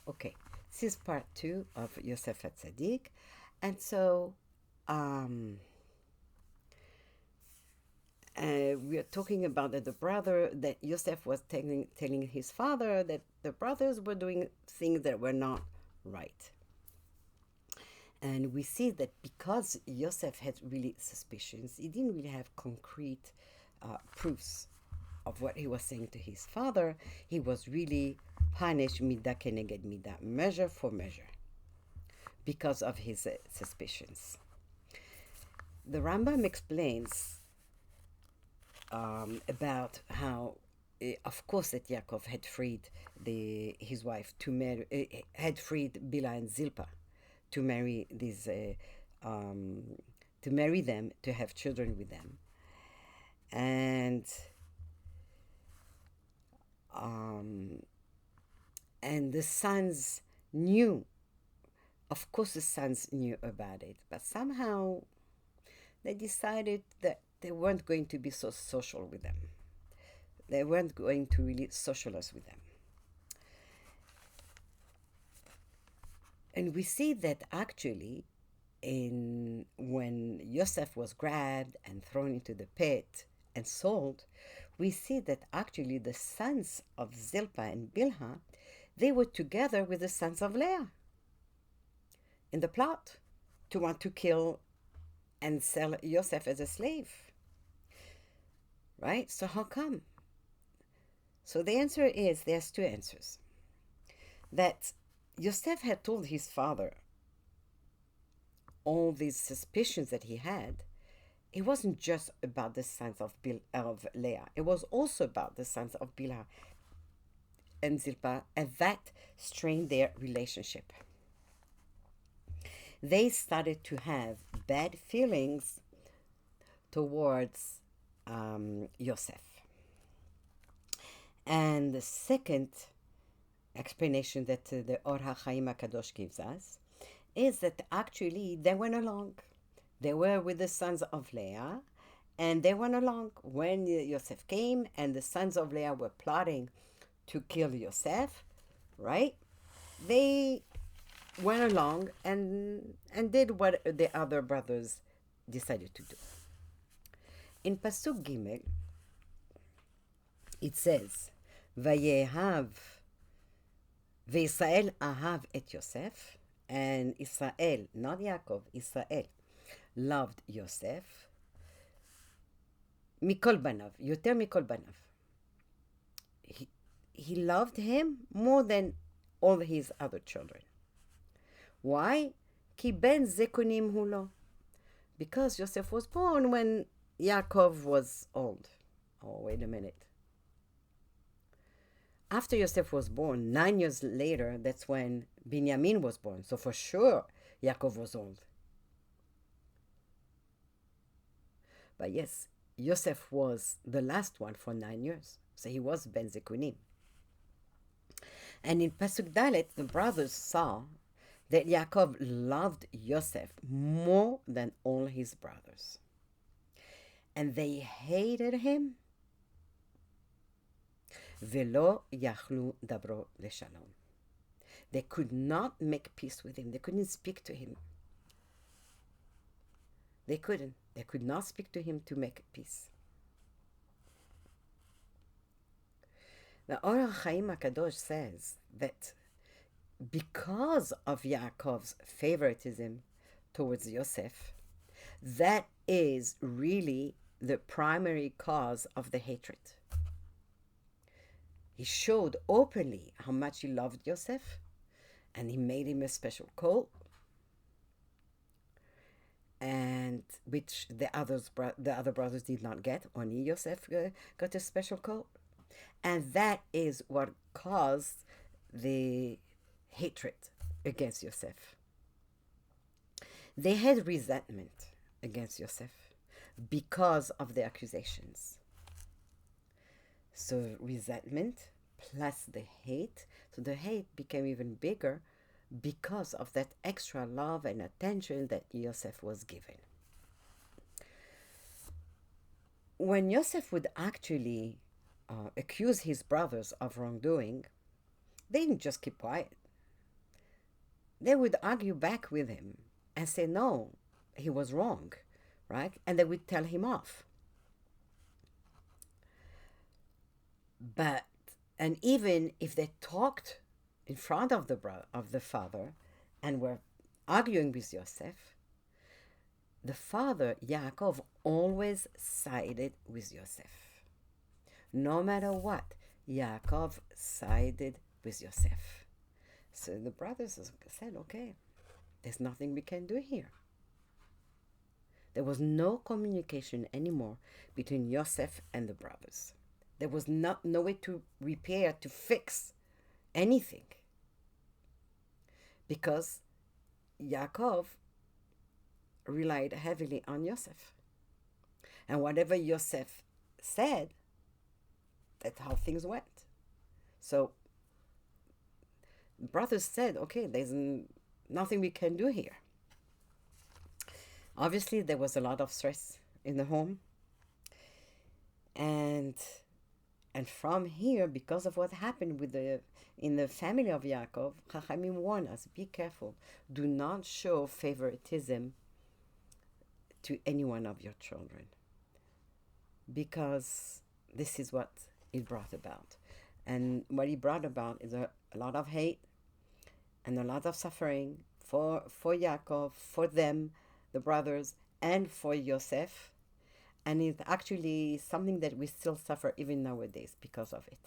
Okay, this is part two of Yosef Hatsadik. And so we are talking about that the brother, that Yosef was telling his father that the brothers were doing things that were not right. And we see that because Yosef had really suspicions, he didn't really have concrete proofs of what he was saying to his father. He was really punished midah keneged midah, measure for measure, because of his suspicions. The Rambam explains about how, of course, that Yaakov had freed his wife to marry, had freed Bila and Zilpah to marry um, to marry them, to have children with them, and um, and the sons knew. Of course, the sons knew about it, but somehow they decided that they weren't going to be so social with them. They weren't going to really socialize with them. And we see that actually, when Yosef was grabbed and thrown into the pit and sold, we see that actually the sons of Zilpah and Bilhah, they were together with the sons of Leah in the plot to want to kill and sell Yosef as a slave. Right? So how come? So the answer is, there's two answers. That Yosef had told his father all these suspicions that he had. It wasn't just about the sons of Leah. It was also about the sons of Bilhah and Zilpah, and that strained their relationship. They started to have bad feelings towards Yosef. And the second explanation that the Or HaChaim HaKadosh gives us is that actually they went along. They were with the sons of Leah, and they went along. When Yosef came and the sons of Leah were plotting to kill Yosef, right? They went along and did what the other brothers decided to do. In Pasuk Gimel, it says, Vayehav, V'Yisrael ahav et Yosef, and Israel, not Yaakov, Israel, loved Yosef, mikol banav, yoter mikol banav. He loved him more than all his other children. Why? Ki ben zekunim hulo. Because Yosef was born when Yaakov was old. Oh, wait a minute. After Yosef was born, 9 years later, that's when Binyamin was born. So for sure, Yaakov was old. But yes, Yosef was the last one for 9 years. So he was Ben Zekunim. And in Pasuk Dalet, the brothers saw that Yaakov loved Yosef more than all his brothers. And they hated him. Velo yachlu dabro leshalom. They could not make peace with him. They couldn't speak to him. They couldn't. They could not speak to him to make peace. The Or HaChaim HaKadosh says that because of Yaakov's favoritism towards Yosef, that is really the primary cause of the hatred. He showed openly how much he loved Yosef, and he made him a special coat, and which the other brothers did not get. Only Yosef got a special coat, and that is what caused the hatred against Yosef. They had resentment against Yosef because of the accusations. So resentment plus the hate. So the hate became even bigger because of that extra love and attention that Yosef was given. When Yosef would actually accuse his brothers of wrongdoing, they didn't just keep quiet. they would argue back with him and say, no, he was wrong, right? And they would tell him off. But, and even if they talked in front of the father and were arguing with Yosef, the father, Yaakov, always sided with Yosef. No matter what, Yaakov sided with Yosef. So the brothers said, okay, there's nothing we can do here. There was no communication anymore between Yosef and the brothers. There was no way to repair, to fix anything. Because Yaakov relied heavily on Yosef. And whatever Yosef said, that's how things went. So the brothers said, okay, there's nothing we can do here. Obviously, there was a lot of stress in the home. And from here, because of what happened in the family of Yaakov, Chachamim warn us, be careful. Do not show favoritism to any one of your children. Because this is what it brought about. And what it brought about is a lot of hate and a lot of suffering for Yaakov, for them, the brothers, and for Yosef. And it's actually something that we still suffer even nowadays because of it.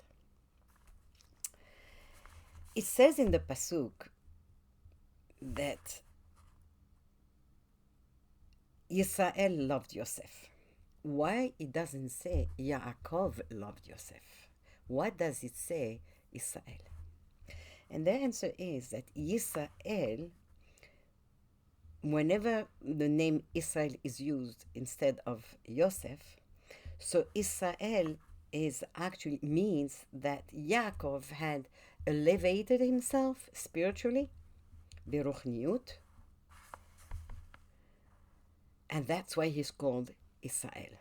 It says in the Pasuk that Yisrael loved Yosef. Why it doesn't say Yaakov loved Yosef? What does it say Israel? And the answer is that Yisrael, whenever the name Israel is used instead of Yosef, so Israel is actually means that Yaakov had elevated himself spiritually, beruchniut, and that's why he's called Israel.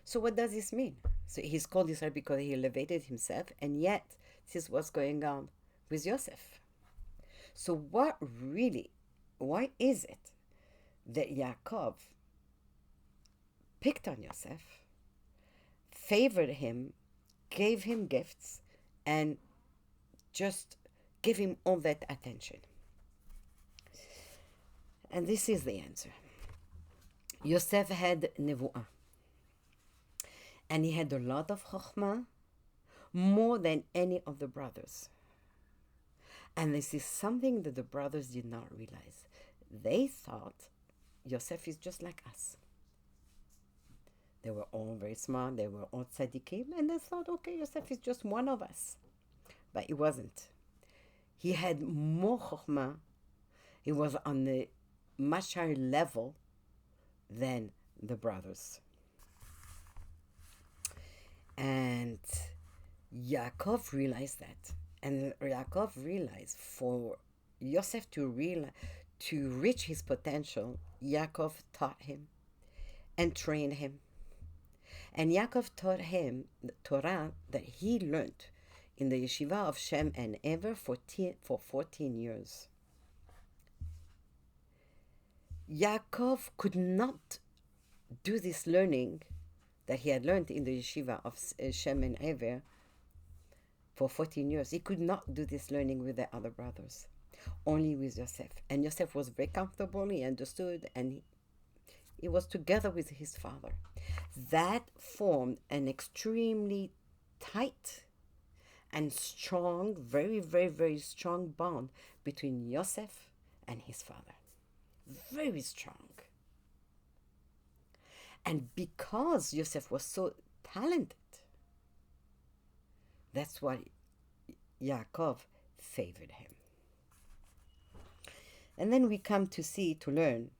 So what does this mean? So he's called Israel because he elevated himself, and yet this is what's going on with Yosef. So why is it that Yaakov picked on Yosef, favored him, gave him gifts, and just gave him all that attention? And this is the answer. Yosef had nevuah. And he had a lot of chokhmah, more than any of the brothers. And this is something that the brothers did not realize. They thought Yosef is just like us. They were all very smart, they were all tzaddikim, and they thought, okay, Yosef is just one of us. But he wasn't. He had more chokhmah. He was on a much higher level than the brothers. And Yaakov realized that. And Yaakov realized for Yosef to reach his potential, Yaakov taught him and trained him. And Yaakov taught him the Torah that he learned in the yeshiva of Shem and Ever for 14 years. Yaakov could not do this learning that he had learned in the yeshiva of Shem and Ever for 14 years. He could not do this learning with the other brothers, only with Yosef. And Yosef was very comfortable, he understood, and he was together with his father. That formed an extremely tight and strong, very, very, very strong bond between Yosef and his father. Very strong. And because Yosef was so talented, that's why Yaakov favored him. And then we come to learn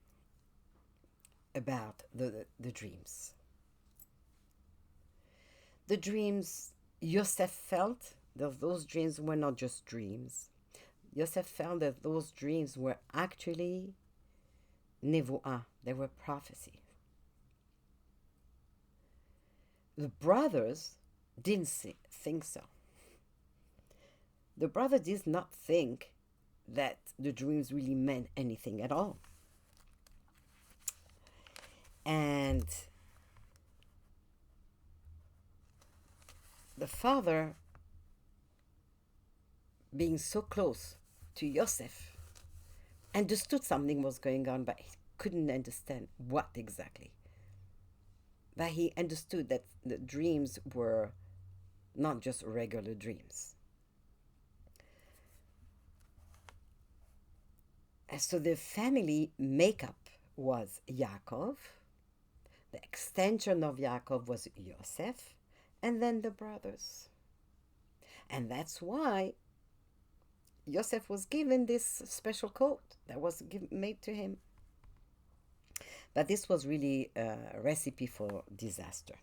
about the dreams. The dreams Yosef felt that those dreams were not just dreams. Yosef felt that those dreams were actually nevuah, they were prophecy. The brothers didn't think so. The brother did not think that the dreams really meant anything at all. And the father, being so close to Yosef, understood something was going on, but he couldn't understand what exactly. But he understood that the dreams were not just regular dreams. And so the family makeup was Yaakov, the extension of Yaakov was Yosef, and then the brothers. And that's why Yosef was given this special coat that was made to him. But this was really a recipe for disaster,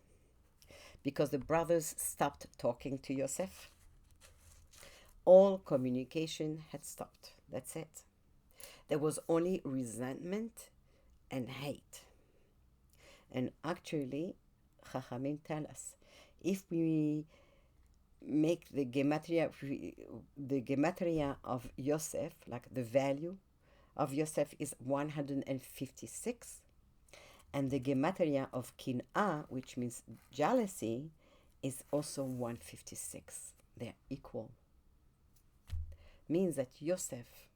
because the brothers stopped talking to Yosef. All communication had stopped. That's it. There was only resentment and hate. And actually, Chachamim tell us, if we make the gematria of Yosef, like the value of Yosef is 156, and the gematria of kin'ah, which means jealousy, is also 156. They're equal. Means that Yosef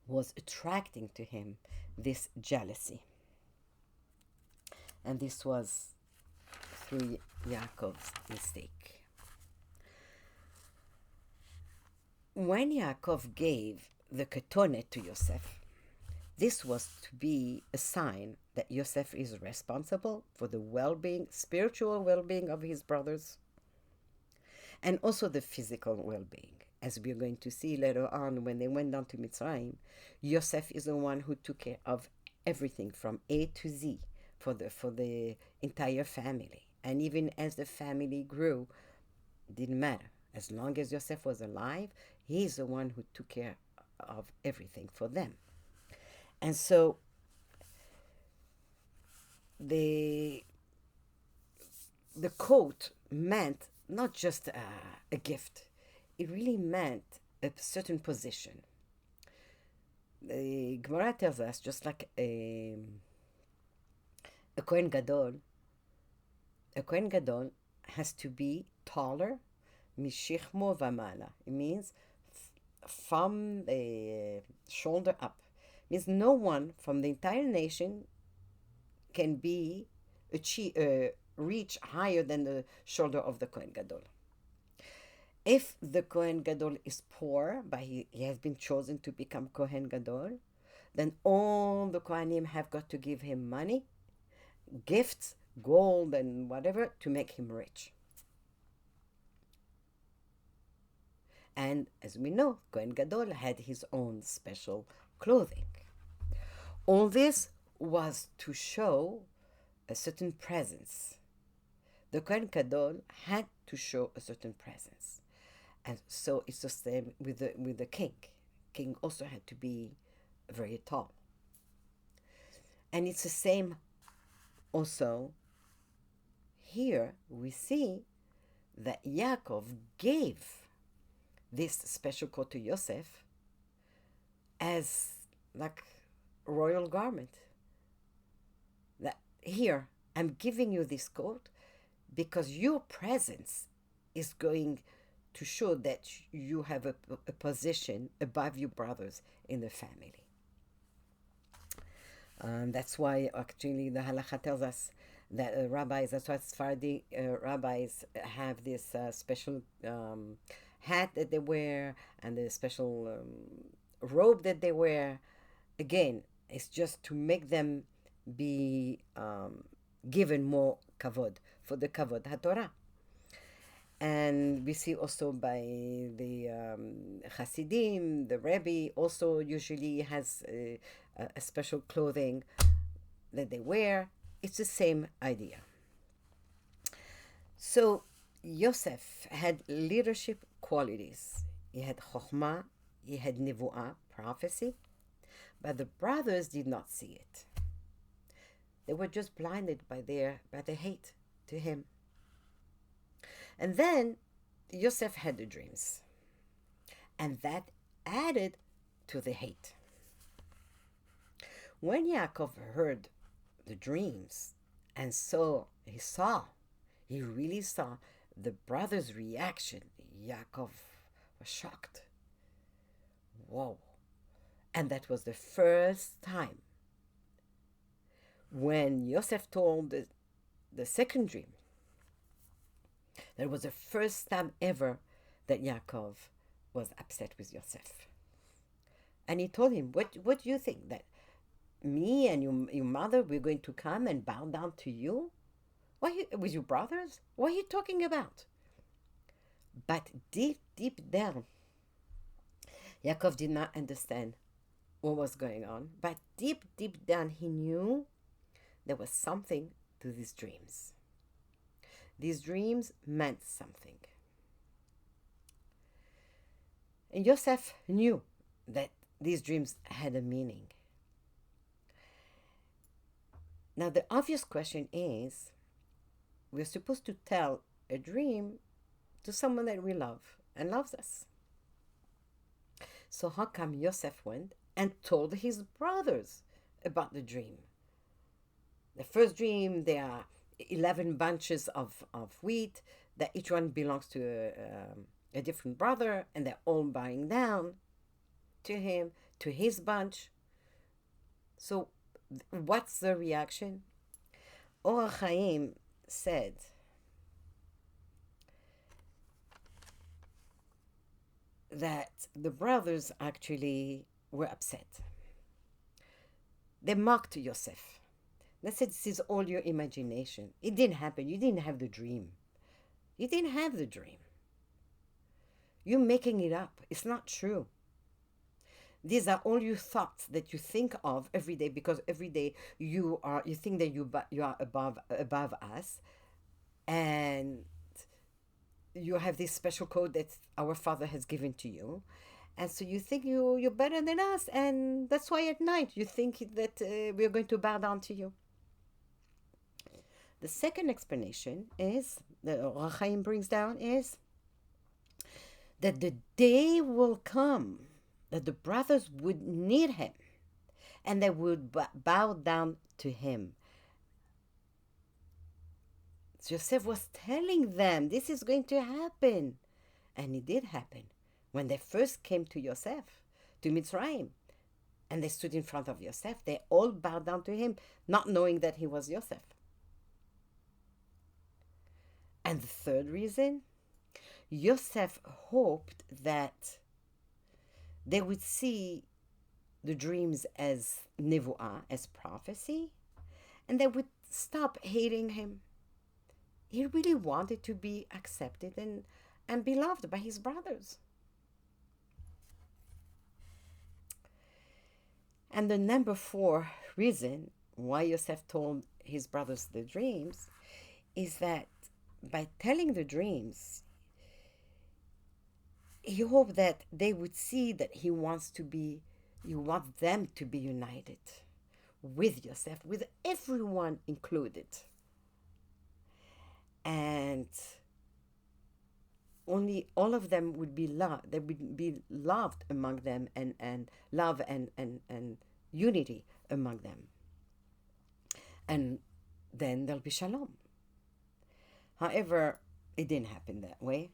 was attracting to him this jealousy. And this was through Yaakov's mistake. When Yaakov gave the ketonet to Yosef, this was to be a sign that Yosef is responsible for the well-being, spiritual well-being of his brothers, and also the physical well-being. As we are going to see later on, when they went down to Mitzrayim, Yosef is the one who took care of everything from A to Z for the entire family. And even as the family grew, it didn't matter. As long as Yosef was alive, he's the one who took care of everything for them. And so the coat meant not just a gift. It really meant a certain position. The Gemara tells us, just like a Kohen Gadol has to be taller, mishichmo vamala. It means from the shoulder up. It means no one from the entire nation can reach higher than the shoulder of the Kohen Gadol. If the Kohen Gadol is poor, but he has been chosen to become Kohen Gadol, then all the Kohanim have got to give him money, gifts, gold, and whatever to make him rich. And as we know, Kohen Gadol had his own special clothing. All this was to show a certain presence. The Kohen Gadol had to show a certain presence. And so it's the same with the king. King also had to be very tall. And it's the same also here. We see that Yaakov gave this special coat to Yosef as like a royal garment. That here, I'm giving you this coat because your presence is going to show that you have a position above your brothers in the family. That's why actually the halakha tells us that rabbis, that's why Sephardi rabbis have this special hat that they wear and the special robe that they wear. Again, it's just to make them be given more kavod, for the kavod HaTorah. And we see also by the Hasidim, the Rebbe also usually has a special clothing that they wear. It's the same idea. So Yosef had leadership qualities. He had chokhmah, he had nevuah, prophecy, but the brothers did not see it. They were just blinded by their hate to him. And then Yosef had the dreams. And that added to the hate. When Yaakov heard the dreams and he really saw the brothers' reaction, Yaakov was shocked. Whoa. And that was the first time when Yosef told the second dream. That was the first time ever that Yaakov was upset with Yosef. And he told him, what do you think? That me and your mother, we're going to come and bow down to you? With your brothers? What are you talking about? But deep down, Yaakov did not understand what was going on. But deep down, he knew there was something to these dreams. These dreams meant something. And Yosef knew that these dreams had a meaning. Now, the obvious question is, we're supposed to tell a dream to someone that we love and loves us. So how come Yosef went and told his brothers about the dream? The first dream, there are 11 bunches of wheat, that each one belongs to a different brother, and they're all bowing down to him, to his bunch. So what's the reaction? Or Chaim said that the brothers actually were upset. They mocked Yosef. They said, this is all your imagination. It didn't happen. You didn't have the dream. You didn't have the dream. You're making it up. It's not true. These are all your thoughts that you think of every day, because every day you think that you are above us, and you have this special code that our Father has given to you, and so you think you're better than us, and that's why at night you think that we're going to bow down to you. The second explanation is that Or Chaim brings down is that the day will come that the brothers would need him and they would bow down to him. Joseph was telling them this is going to happen. And it did happen. When they first came to Yosef, to Mitzrayim, and they stood in front of Yosef, they all bowed down to him, not knowing that he was Yosef. And the third reason, Yosef hoped that they would see the dreams as nevuah, as prophecy, and they would stop hating him. He really wanted to be accepted and beloved by his brothers. And the number 4 reason why Yosef told his brothers the dreams is that by telling the dreams, he hoped that they would see that he wants them to be united with Yosef, with everyone included. And only all of them would be loved. There would be loved among them, and love and unity among them. And then there'll be shalom. However, it didn't happen that way.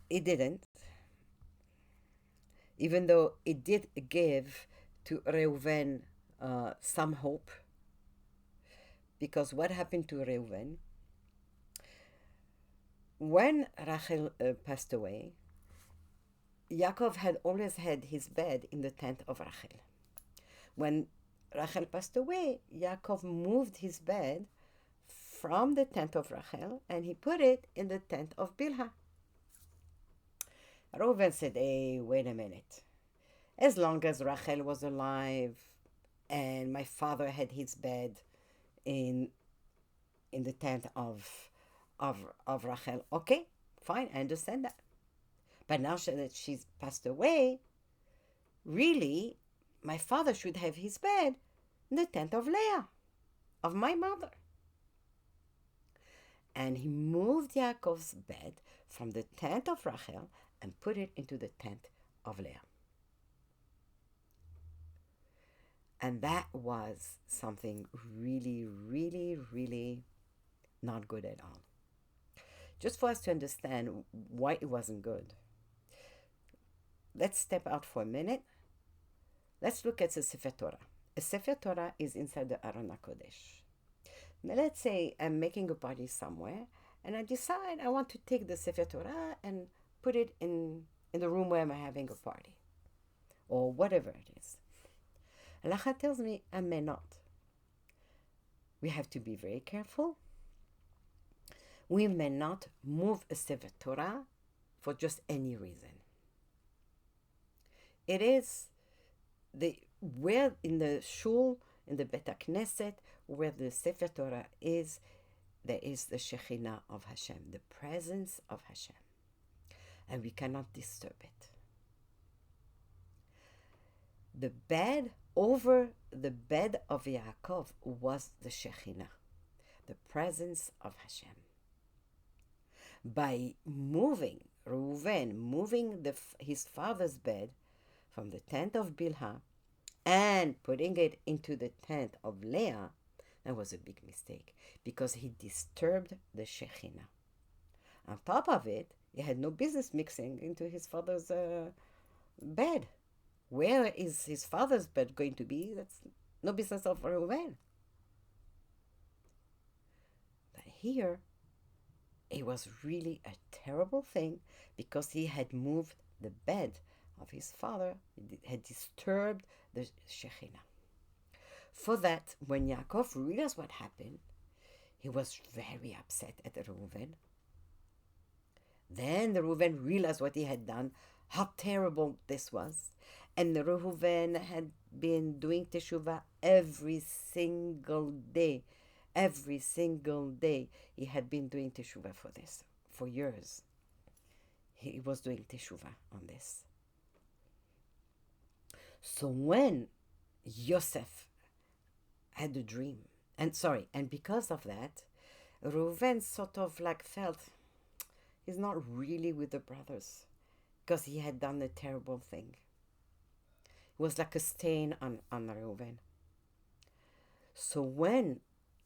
It didn't. Even though it did give to Reuven some hope. Because what happened to Reuven? When Rachel passed away, Yaakov had always had his bed in the tent of Rachel. When Rachel passed away, Yaakov moved his bed from the tent of Rachel and he put it in the tent of Bilhah. Reuven said, hey, wait a minute. As long as Rachel was alive and my father had his bed in the tent of Rachel, okay, fine, I understand that. But now that she's passed away, really, my father should have his bed in the tent of Leah, of my mother. And he moved Yaakov's bed from the tent of Rachel and put it into the tent of Leah. And that was something really, really, really not good at all. Just for us to understand why it wasn't good, let's step out for a minute. Let's look at the Sefer Torah. A Sefer Torah is inside the Aron HaKodesh. Now let's say I'm making a party somewhere and I decide I want to take the Sefer Torah and put it in the room where I'm having a party or whatever it is. Halacha tells me I may not. We have to be very careful. We may not move a Sefer Torah for just any reason. It is where in the shul, in the Bet HaKnesset, where the Sefer Torah is, there is the Shekhinah of Hashem, the presence of Hashem. And we cannot disturb it. The bed over the bed of Yaakov was the Shekhinah, the presence of Hashem. By moving, Reuven, moving his father's bed from the tent of Bilhah and putting it into the tent of Leah, that was a big mistake because he disturbed the Shekhinah. On top of it, he had no business mixing into his father's bed. Where is his father's bed going to be? That's no business of Reuven. But here, it was really a terrible thing because he had moved the bed of his father, it had disturbed the Shekhinah. For that, when Yaakov realized what happened, he was very upset at Reuven. Then the Reuven realized what he had done, how terrible this was. And the Reuven had been doing teshuvah every single day. Every single day he had been doing teshuvah for this, for years. He was doing teshuvah on this. So when Yosef had a dream, and because of that, Reuven sort of felt he's not really with the brothers because he had done a terrible thing. It was like a stain on Reuven. So when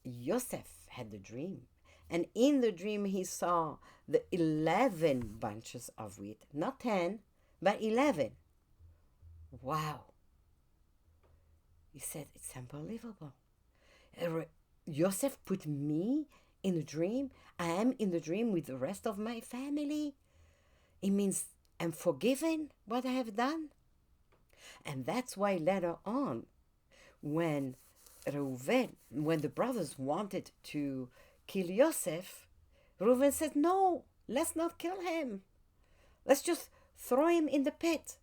Yosef had the dream, and in the dream he saw the 11 bunches of wheat, not 10, but 11. Wow. He said, it's unbelievable. Yosef put me in a dream. I am in the dream with the rest of my family. It means I'm forgiven what I have done. And that's why later on, when the brothers wanted to kill Yosef, Reuven said, no, let's not kill him. Let's just throw him in the pit.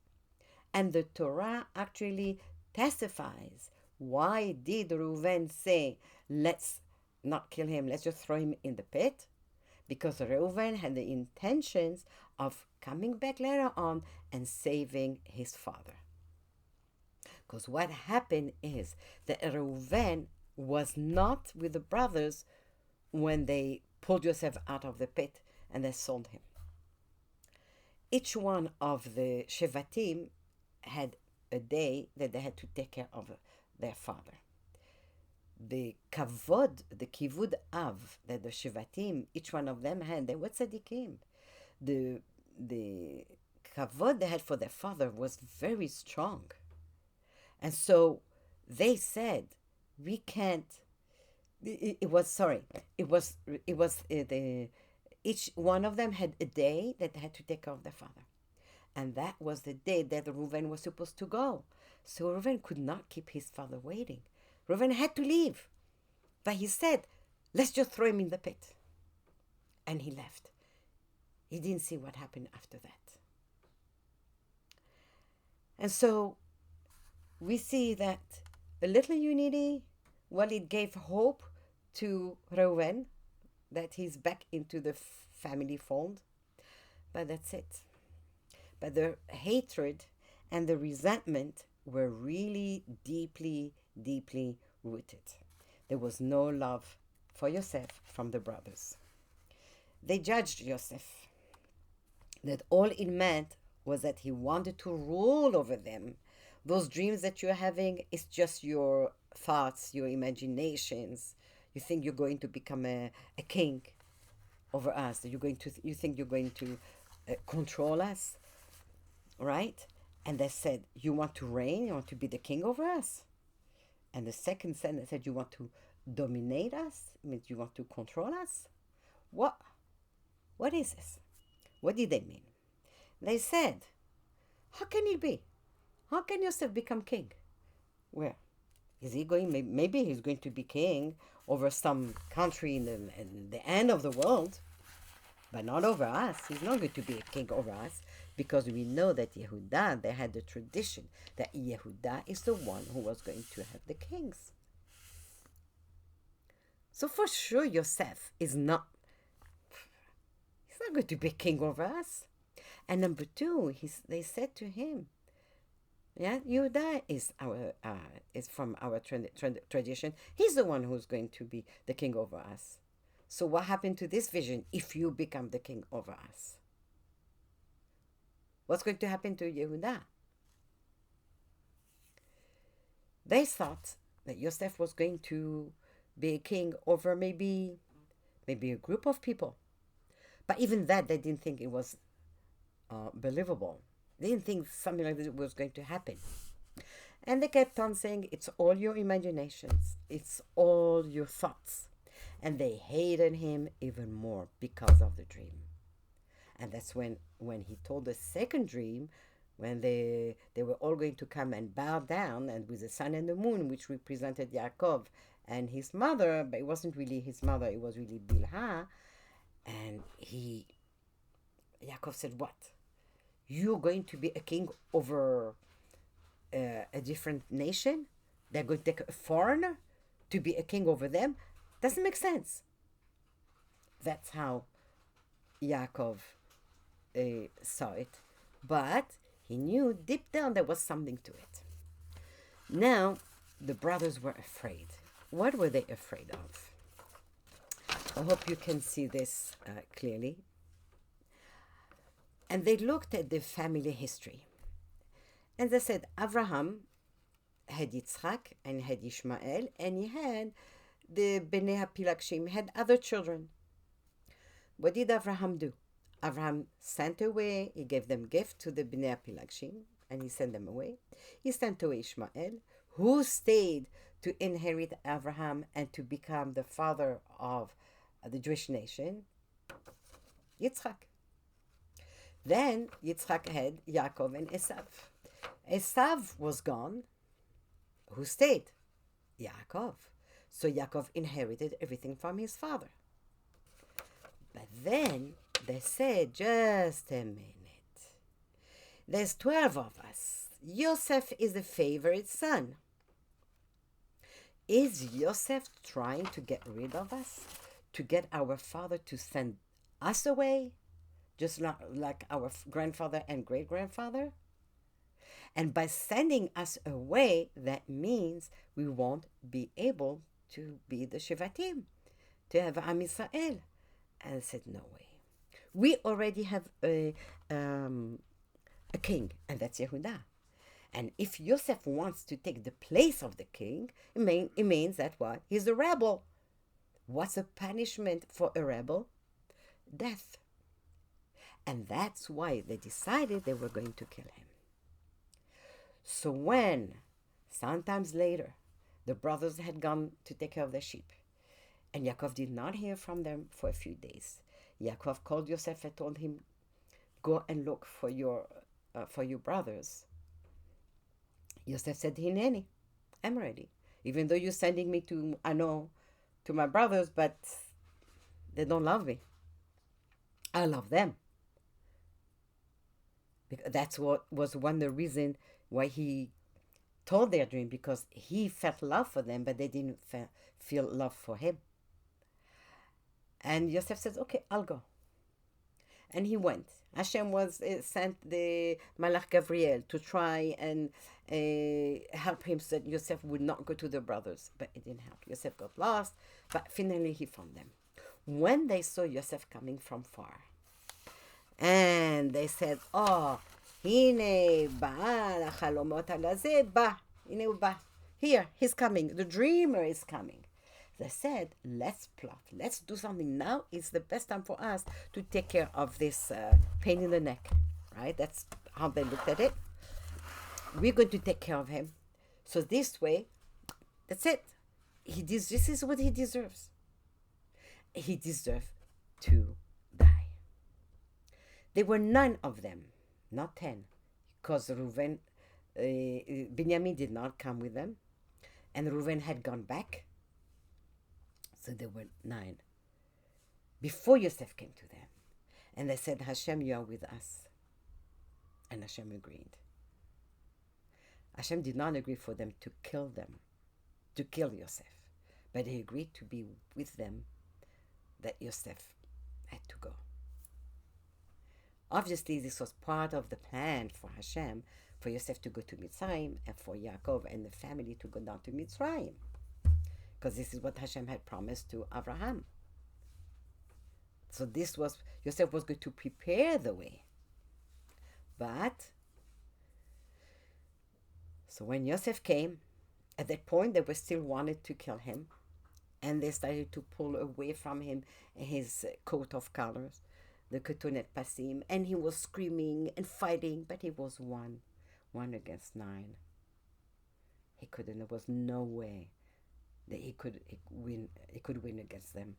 And the Torah actually testifies. Why did Reuven say, let's not kill him, let's just throw him in the pit? Because Reuven had the intentions of coming back later on and saving his father. Because what happened is that Reuven was not with the brothers when they pulled Yosef out of the pit and they sold him. Each one of the Shevatim had a day that they had to take care of their father. The kavod, the kivud av that the Shevatim, each one of them had, they were tzaddikim. The kavod they had for their father was very strong. And so they said, we can't, each one of them had a day that they had to take care of their father. And that was the day that Reuven was supposed to go. So Reuven could not keep his father waiting. Reuven had to leave. But he said, let's just throw him in the pit. And he left. He didn't see what happened after that. And so we see that a little unity, well, it gave hope to Reuven that he's back into the family fold. But that's it. But the hatred and the resentment were really deeply, deeply rooted. There was no love for Yosef from the brothers. They judged Yosef that all it meant was that he wanted to rule over them. Those dreams that you're having is just your thoughts, your imaginations. You think you're going to become a king over us. You think you're going to control us, right? And they said, you want to reign, you want to be the king over us. And the second sentence said, you want to dominate us, it means you want to control us. What is this? What did they mean? They said, how can it be? How can Yosef become king? Where? Is he going? Maybe he's going to be king over some country in the end of the world, but not over us. He's not going to be a king over us, because we know that Yehuda, they had the tradition that Yehuda is the one who was going to have the kings. So for sure, Yosef is not. He's not going to be king over us. And number two, they said to him, yeah, Yehuda is from our tradition. He's the one who's going to be the king over us. So what happened to this vision if you become the king over us? What's going to happen to Yehuda? They thought that Yosef was going to be a king over maybe a group of people. But even that, they didn't think it was believable. They didn't think something like this was going to happen. And they kept on saying, it's all your imaginations. It's all your thoughts. And they hated him even more because of the dream. And that's when he told the second dream, when they were all going to come and bow down, and with the sun and the moon, which represented Yaakov and his mother, but it wasn't really his mother, it was really Bilhah. And Yaakov said, what? You're going to be a king over a different nation? They're going to take a foreigner to be a king over them? Doesn't make sense. That's how Yaakov saw it. But he knew deep down there was something to it. Now, the brothers were afraid. What were they afraid of? I hope you can see this clearly. And they looked at the family history. And they said, Abraham had Yitzchak and had Ishmael, and he had the Bnei HaPilagshim, had other children. What did Abraham do? Abraham sent away, he gave them gifts to the Bnei HaPilagshim, and he sent them away. He sent away Ishmael, who stayed to inherit Abraham and to become the father of the Jewish nation, Yitzchak. Then Yitzchak had Yaakov and Esav. Esav was gone. Who stayed? Yaakov. So Yaakov inherited everything from his father. But then they said, just a minute. There's 12 of us. Yosef is the favorite son. Is Yosef trying to get rid of us? To get our father to send us away? Just not like our grandfather and great-grandfather? And by sending us away, that means we won't be able to be the Shevatim, to have Am Yisrael. And I said, no way. We already have a king, and that's Yehuda. And if Yosef wants to take the place of the king, it means that what? He's a rebel. What's the punishment for a rebel? Death. And that's why they decided they were going to kill him. So when, sometimes later, the brothers had gone to take care of their sheep, and Yaakov did not hear from them for a few days, Yaakov called Yosef and told him, go and look for your brothers. Yosef said, Hineni, I'm ready. Even though you're sending me to my brothers, but they don't love me. I love them. Because that's what was one of the reasons why he told their dream, because he felt love for them, but they didn't feel love for him. And Yosef says, okay, I'll go. And he went. Hashem sent the Malach Gabriel to try and help him so that Yosef would not go to the brothers. But it didn't help. Yosef got lost, but finally he found them. When they saw Yosef coming from far, and they said, oh, הנה בא לחלומות הזה, בא, הנה הוא בא. Here, he's coming. The dreamer is coming. They said, let's plot. Let's do something now. It's the best time for us to take care of this pain in the neck. Right? That's how they looked at it. We're going to take care of him. So this way, that's it. This is what he deserves. He deserves to die. There were 9 of them, not 10, because Binyamin did not come with them, and Reuven had gone back. So there were 9 before Yosef came to them, and they said, Hashem, you are with us. And Hashem agreed. Hashem did not agree for them, to kill Yosef, but he agreed to be with them, that Yosef had to go. Obviously, this was part of the plan for Hashem, for Yosef to go to Mitzrayim, and for Yaakov and the family to go down to Mitzrayim, because this is what Hashem had promised to Abraham. So Yosef was going to prepare the way. But, so when Yosef came, at that point they were still wanted to kill him, and they started to pull away from him his coat of colors, the ketonet pasim, and he was screaming and fighting, but he was one against 9. There was no way that he could win against them.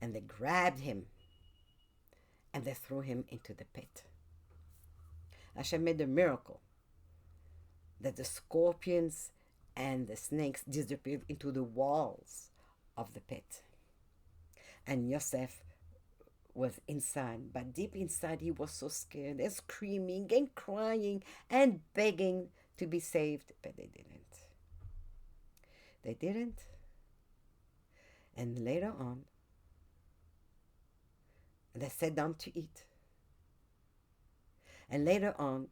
And they grabbed him and they threw him into the pit. Hashem made a miracle that the scorpions and the snakes disappeared into the walls of the pit. And Yosef was inside, but deep inside he was so scared and screaming and crying and begging to be saved, but they didn't. They didn't. And later on, they sat down to eat. And later on,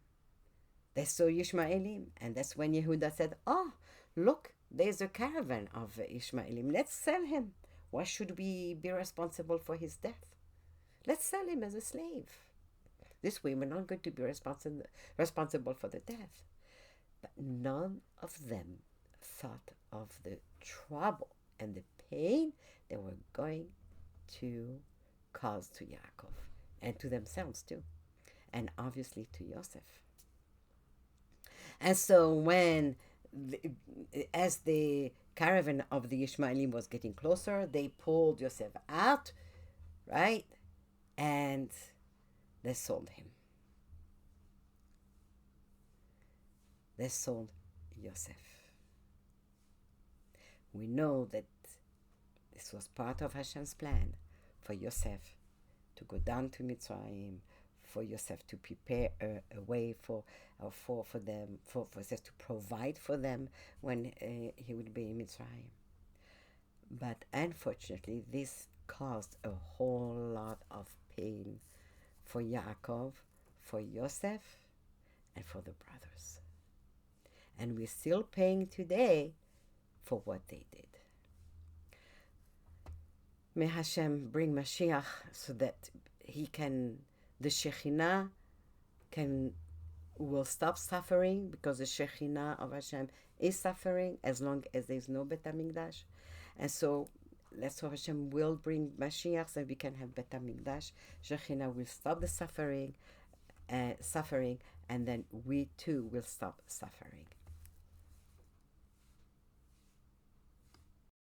they saw Ishmaelim, and that's when Yehuda said, oh, look, there's a caravan of Ishmaelim. Let's sell him. Why should we be responsible for his death? Let's sell him as a slave. This way, we're not going to be responsible for the death. But none of them thought of the trouble and the pain they were going to cause to Yaakov, and to themselves too, and obviously to Yosef. And so as the caravan of the Ishmaelim was getting closer, they pulled Yosef out, right? And they sold him. They sold Yosef. We know that this was part of Hashem's plan for Yosef to go down to Mitzrayim, for Yosef to prepare a way for them, for Yosef to provide for them when he would be in Mitzrayim. But unfortunately, this caused a whole lot of pain for Yaakov, for Yosef, and for the brothers. And we're still paying today for what they did. May Hashem bring Mashiach so that the Shekhinah will stop suffering, because the Shekhinah of Hashem is suffering as long as there is no Bet HaMikdash. And so let's hope Hashem will bring Mashiach so we can have Bet HaMikdash. Shekhinah will stop the suffering, and then we too will stop suffering.